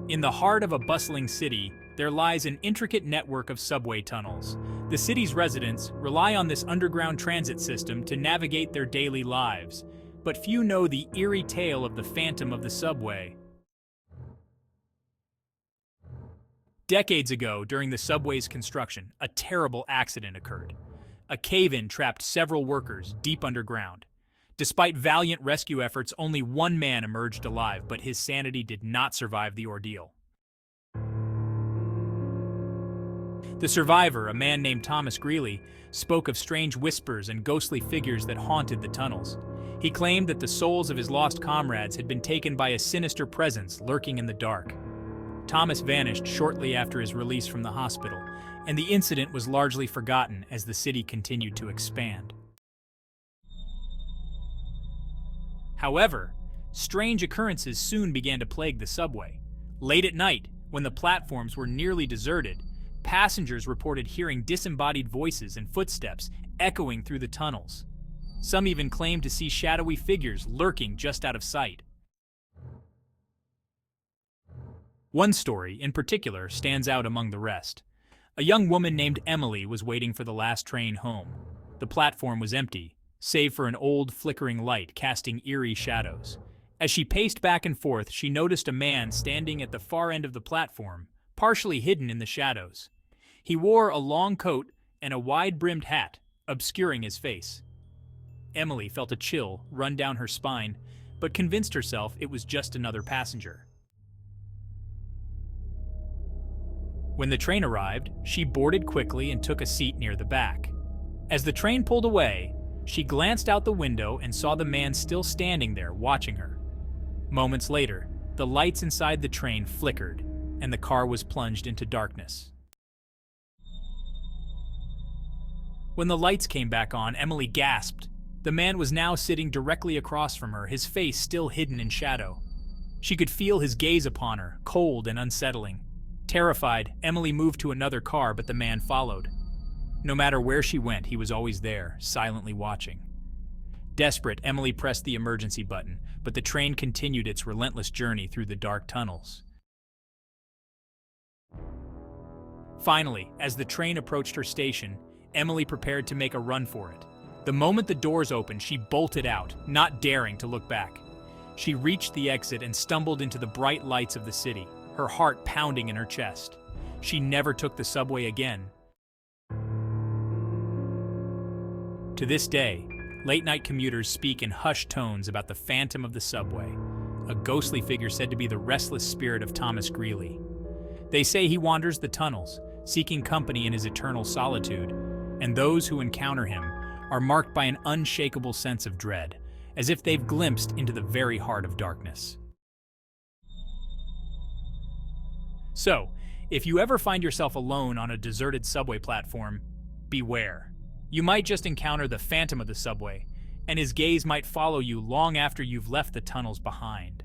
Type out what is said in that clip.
In the heart of a bustling city, there lies an intricate network of subway tunnels. The city's residents rely on this underground transit system to navigate their daily lives, but few know the eerie tale of the phantom of the subway. Decades ago, during the subway's construction, a terrible accident occurred. A cave-in trapped several workers deep underground. Despite valiant rescue efforts, only one man emerged alive, but his sanity did not survive the ordeal. The survivor, a man named Thomas Greeley, spoke of strange whispers and ghostly figures that haunted the tunnels. He claimed that the souls of his lost comrades had been taken by a sinister presence lurking in the dark. Thomas vanished shortly after his release from the hospital, and the incident was largely forgotten as the city continued to expand. However, strange occurrences soon began to plague the subway. Late at night, when the platforms were nearly deserted, passengers reported hearing disembodied voices and footsteps echoing through the tunnels. Some even claimed to see shadowy figures lurking just out of sight. One story, in particular, stands out among the rest. A young woman named Emily was waiting for the last train home. The platform was empty, save for an old, flickering light casting eerie shadows. As she paced back and forth, she noticed a man standing at the far end of the platform, partially hidden in the shadows. He wore a long coat and a wide-brimmed hat, obscuring his face. Emily felt a chill run down her spine, but convinced herself it was just another passenger. When the train arrived, she boarded quickly and took a seat near the back. As the train pulled away, she glanced out the window and saw the man still standing there watching her. Moments later, the lights inside the train flickered, and the car was plunged into darkness. When the lights came back on, Emily gasped. The man was now sitting directly across from her, his face still hidden in shadow. She could feel his gaze upon her, cold and unsettling. Terrified, Emily moved to another car, but the man followed. No matter where she went, he was always there, silently watching. Desperate, Emily pressed the emergency button, but the train continued its relentless journey through the dark tunnels. Finally, as the train approached her station, Emily prepared to make a run for it. The moment the doors opened, she bolted out, not daring to look back. She reached the exit and stumbled into the bright lights of the city, her heart pounding in her chest. She never took the subway again. To this day, late-night commuters speak in hushed tones about the phantom of the subway, a ghostly figure said to be the restless spirit of Thomas Greeley. They say he wanders the tunnels, seeking company in his eternal solitude, and those who encounter him are marked by an unshakable sense of dread, as if they've glimpsed into the very heart of darkness. So, if you ever find yourself alone on a deserted subway platform, beware. You might just encounter the phantom of the subway, and his gaze might follow you long after you've left the tunnels behind.